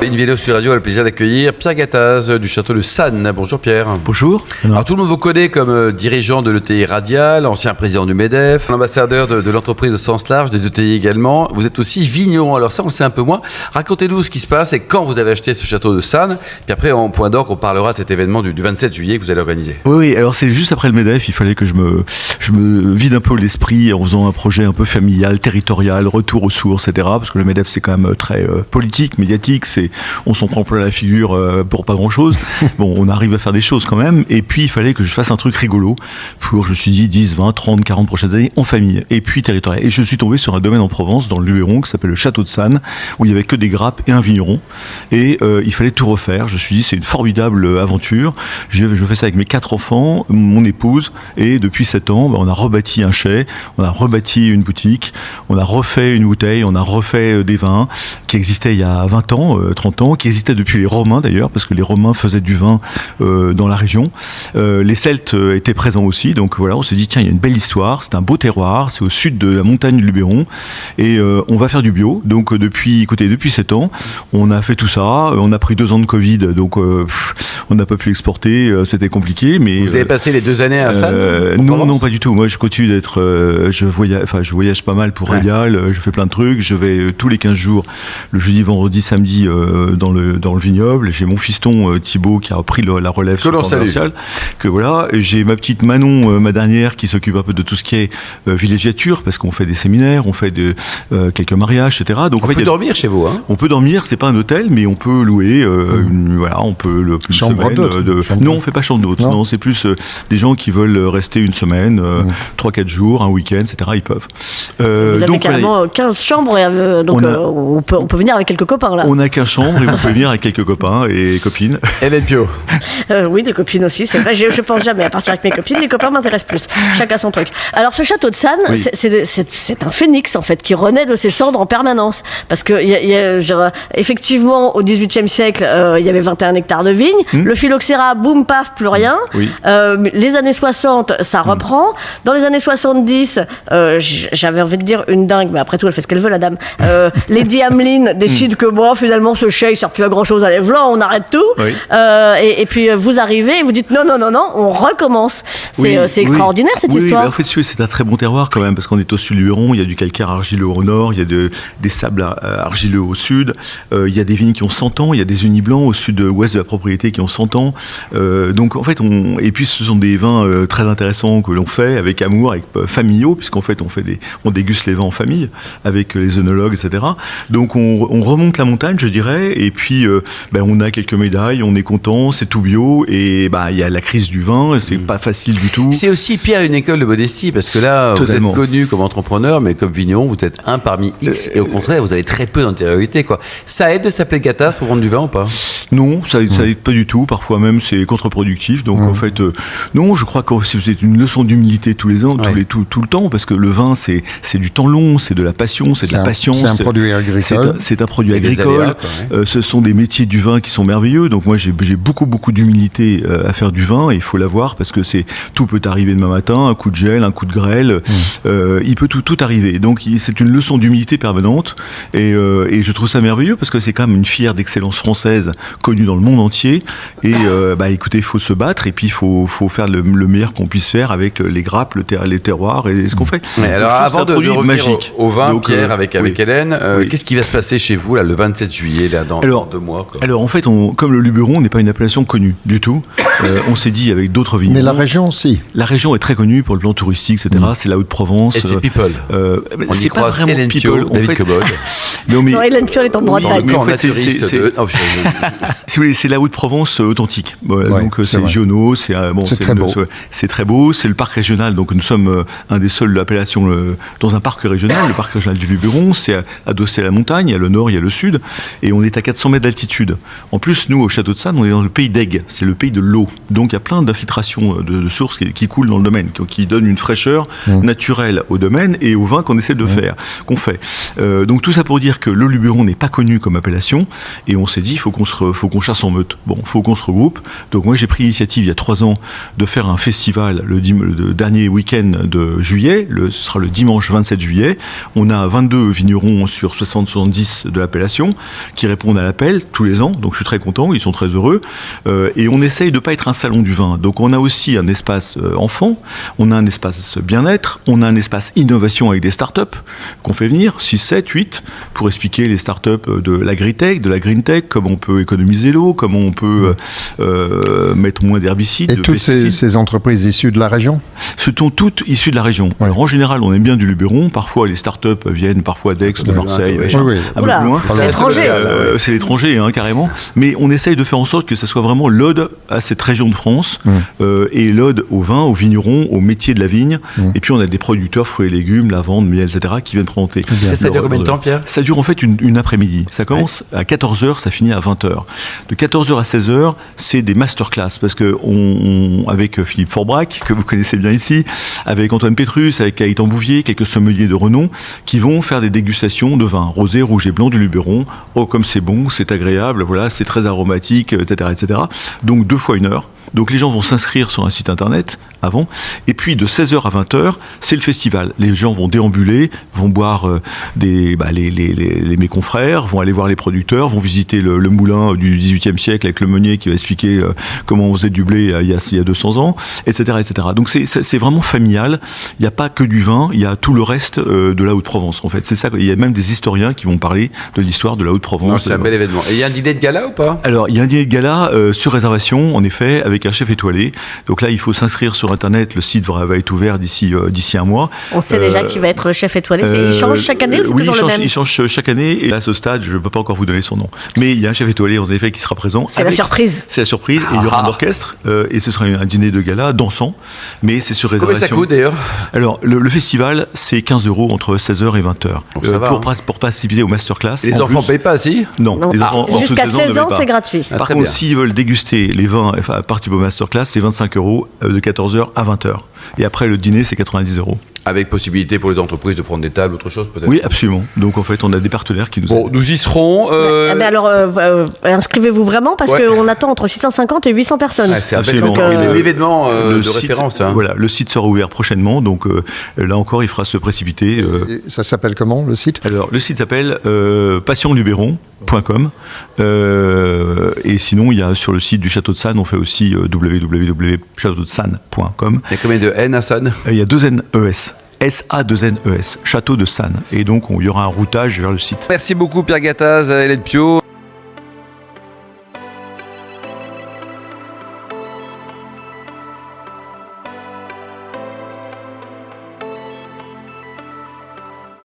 InVideo sur Radio a le plaisir d'accueillir Pierre Gattaz du château de Sannes. Bonjour Pierre. Bonjour. Alors tout le monde vous connaît comme dirigeant de l'ETI Radial, ancien président du MEDEF, ambassadeur de l'entreprise au sens large, des ETI également. Vous êtes aussi vigneron, alors ça on le sait un peu moins. Racontez-nous ce qui se passe et quand vous avez acheté ce château de Sannes. Puis après en point d'orgue on parlera de cet événement du 27 juillet que vous allez organiser. Oui, alors c'est juste après le MEDEF, il fallait que je me vide un peu l'esprit en faisant un projet un peu familial, territorial, retour aux sources, etc. Parce que le MEDEF c'est quand même très politique, médiatique, on s'en prend plein la figure pour pas grand chose. Bon, on arrive à faire des choses quand même, et puis il fallait que je fasse un truc rigolo pour, je me suis dit, 10, 20, 30, 40 prochaines années en famille, et puis territorial. Et je suis tombé sur un domaine en Provence, dans le Luberon, qui s'appelle le château de Sannes, où il y avait que des grappes et un vigneron, et il fallait tout refaire. Je me suis dit, c'est une formidable aventure. Je fais ça avec mes 4 enfants, mon épouse, et depuis 7 ans, on a rebâti un chai, on a rebâti une boutique, on a refait une bouteille, on a refait des vins qui existaient il y a 20 ans, 30 ans, qui existaient depuis les Romains d'ailleurs, parce que les Romains faisaient du vin dans la région. Les Celtes étaient présents aussi, donc voilà, on s'est dit tiens, il y a une belle histoire, c'est un beau terroir, c'est au sud de la montagne du Luberon, et on va faire du bio. Donc depuis 7 ans, on a fait tout ça, on a pris 2 ans de Covid, donc on n'a pas pu exporter, c'était compliqué. Mais vous avez passé les 2 années à Sannes? Non, pas du tout. Moi, je continue d'être, je voyage pas mal pour Radial, je fais plein de trucs, je vais tous les 15 jours, le jeudi, vendredi, samedi dans le vignoble. J'ai mon fiston Thibaut qui a repris la relève sur le commercial. Que voilà, j'ai ma petite Manon, ma dernière, qui s'occupe un peu de tout ce qui est villégiature, parce qu'on fait des séminaires, on fait quelques mariages, etc. Donc on peut dormir chez vous, hein? On peut dormir, c'est pas un hôtel, mais on peut louer. Voilà, on peut une chambre d'hôte. Non, on fait pas chambre d'hôte. Non, c'est plus des gens qui veulent rester une semaine, 3-4 jours, un week-end, etc. Ils peuvent. Vous avez donc, carrément 15 chambres, et, donc on peut venir avec quelques copains là. On a 15 chambres et vous pouvez venir avec quelques copains et copines. Hélène Pio. Oui, des copines aussi, c'est vrai. Je pense jamais à partir avec mes copines, les copains m'intéressent plus. Chacun son truc. Alors ce château de Sannes, oui, c'est un phénix en fait qui renaît de ses cendres en permanence. Parce que effectivement, au XVIIIe siècle, il y avait 21 hectares de vignes. Le phylloxéra, boum, paf, plus rien. Oui. Les années 60, ça reprend. Dans les années 70, j'avais envie de dire une dingue, mais après tout, elle fait ce qu'elle veut, la dame. Lady Hamelin décide que bon, finalement, ce chai, il sert plus à grand chose. Allez, voilà, on arrête tout. Oui. Et puis vous arrivez et vous dites non, on recommence. C'est extraordinaire cette histoire. En fait, c'est un très bon terroir quand même, parce qu'on est au sud du Luberon, il y a du calcaire argileux au nord, il y a des sables argileux au sud, il y a des vignes qui ont 100 ans, il y a des unis blancs au sud-ouest de la propriété qui ont 100 ans. Donc en fait, et puis ce sont des vins très intéressants que l'on fait avec amour, avec familiaux, puisqu'en fait on déguste les vins en famille avec les œnologues, etc. Donc on remonte la montagne, je dirais, et puis on a quelques médailles, on est content, c'est tout bio, et il y a la crise du vin, c'est pas facile du tout. C'est aussi, Pierre, une école de modestie, parce que là, totalement. Vous êtes connu comme entrepreneur, mais comme vigneron, vous êtes un parmi X, et au contraire, vous avez très peu d'antériorité, quoi. Ça aide de s'appeler Gattaz pour vendre du vin ou pas? Non, ça aide pas du tout. Parfois même, c'est contre-productif. Donc en fait, non, je crois que c'est une leçon d'humilité tous les ans, tout le temps, parce que le vin, c'est du temps long, c'est de la passion, c'est de la patience. C'est un produit agricole. C'est un produit agricole. Ce sont des métiers du vin qui sont merveilleux. Donc moi, j'ai beaucoup d'humilité à faire du vin, et il faut l'avoir, parce que tout peut arriver demain matin, un coup de gel, un coup de grêle, il peut tout arriver. Donc c'est une leçon d'humilité permanente, et je trouve ça merveilleux, parce que c'est quand même une fière d'excellence française connue dans le monde entier. Et écoutez, il faut se battre, et puis il faut faire le meilleur qu'on puisse faire avec les grappes, les terroirs et ce qu'on fait. Ouais, alors avant de revenir magique. Au vin, donc, Pierre, avec Hélène, qu'est-ce qui va se passer chez vous là, le 27 juillet, là, dans 2 mois, quoi. Alors en fait, comme le Luberon n'est pas une appellation connue du tout, on s'est dit avec d'autres vignerons. Mais la région aussi. La région est très connue pour le plan touristique, etc. C'est la Haute-Provence. Et c'est people. C'est pas vraiment Hélène people. Pio, David Cobol. Non, Hélène Pio, elle est en Bretagne. En fait, si vous voulez, c'est la Haute-Provence authentique. Voilà, donc c'est Giono, c'est très beau. C'est très beau. C'est le parc régional. Donc nous sommes un des seuls appellations dans un parc régional, le parc régional du Luberon. C'est adossé à la montagne. Il y a le nord, il y a le sud, et on est à 400 mètres d'altitude. En plus, nous, au château de Sannes, on est dans le pays d'Aigues. C'est le pays de l'eau. l'eau. Donc il y a plein d'infiltrations de sources qui coulent dans le domaine, qui donnent une fraîcheur naturelle au domaine et au vin qu'on essaie de faire, qu'on fait. Donc tout ça pour dire que le Luberon n'est pas connu comme appellation, et on s'est dit, il faut qu'on chasse en meute. Bon, il faut qu'on se regroupe. Donc moi j'ai pris l'initiative il y a 3 ans de faire un festival le dernier week-end de juillet, ce sera le dimanche 27 juillet. On a 22 vignerons sur 60-70 de l'appellation qui répondent à l'appel tous les ans, donc je suis très content, ils sont très heureux. Et on essaye de ne pas être un salon du vin. Donc on a aussi un espace enfant, on a un espace bien-être, on a un espace innovation avec des startups qu'on fait venir, 6, 7, 8, pour expliquer les startups de l'agritech, de la green tech, comment on peut économiser l'eau, comment on peut mettre moins d'herbicides. Et toutes ces entreprises issues de la région ? Ce sont toutes issues de la région. Ouais. Alors, en général, on aime bien du Luberon. Parfois, les startups viennent parfois d'Aix, de Marseille, oui. un peu plus loin. C'est l'étranger. C'est l'étranger, carrément. Mais on essaye de faire en sorte que ce soit vraiment l'ode à cette région de France et l'ode au vin, aux vignerons, au métier de la vigne. Et puis, on a des producteurs, fruits et légumes, lavande, miel, etc., qui viennent présenter. Ça dure combien de temps, Pierre ? Ça dure en fait une après-midi. Ça commence à 14h, ça finit à 20h. De 14h à 16h, c'est des masterclass parce que avec Philippe Forbrac, que vous connaissez bien ici, avec Antoine Pétrus, avec Gaëtan Bouvier, quelques sommeliers de renom, qui vont faire des dégustations de vins rosé, rouge et blanc du Luberon. Oh, comme c'est bon, c'est agréable, voilà, c'est très aromatique, etc., etc. Donc 2 fois 1 heure. Donc les gens vont s'inscrire sur un site internet avant, et puis de 16h à 20h, c'est le festival. Les gens vont déambuler, vont boire mes confrères, vont aller voir les producteurs, vont visiter le moulin du XVIIIe siècle avec le meunier qui va expliquer comment on faisait du blé il y a 200 ans, etc., etc. Donc c'est vraiment familial. Il n'y a pas que du vin, il y a tout le reste de la Haute-Provence en fait. C'est ça. Il y a même des historiens qui vont parler de l'histoire de la Haute-Provence. C'est un bel événement. Et il y a un dîner de gala ou pas ? Alors il y a un dîner de gala sur réservation en effet avec un chef étoilé. Donc là il faut s'inscrire sur internet. Le site va être ouvert d'ici un mois. On sait déjà qui va être le chef étoilé. Il change chaque année ou c'est toujours le même ? Il change chaque année. Et à ce stade, je ne peux pas encore vous donner son nom. Mais il y a un chef étoilé, en effet, qui sera présent. C'est la surprise. C'est la surprise. Et il y aura un orchestre. Et ce sera un dîner de gala dansant. Mais c'est sur réservation. Combien ça coûte d'ailleurs ? Alors, le festival, c'est 15 € entre 16h et 20h. Pour participer au masterclass. Et les enfants ne payent pas, si ? Non. Les enfants jusqu'à 16 ans, c'est gratuit. Par contre, s'ils veulent déguster les vins, participer au masterclass, c'est 25 € de 14h à 20h. Et après, le dîner, c'est 90 €. Avec possibilité pour les entreprises de prendre des tables, autre chose peut-être ? Oui, absolument. Donc en fait, on a des partenaires qui nous aident. Bon, nous y serons. Mais alors, inscrivez-vous vraiment parce qu'on attend entre 650 et 800 personnes. Ah, c'est Absolument. c'est l'événement de site, référence. Hein. Voilà, le site sera ouvert prochainement, donc là encore, il fera se précipiter. Et ça s'appelle comment, le site ? Alors, le site s'appelle passionluberon.com. Et sinon, il y a sur le site du Château de Sannes, on fait aussi www.châteaudesannes.com. Il y a combien de N à Sannes ? Il y a 2 N-E-S. S-A-2-N-E-S, Château de Sannes. Et donc, il y aura un routage vers le site. Merci beaucoup Pierre Gattaz, Hélène Piot.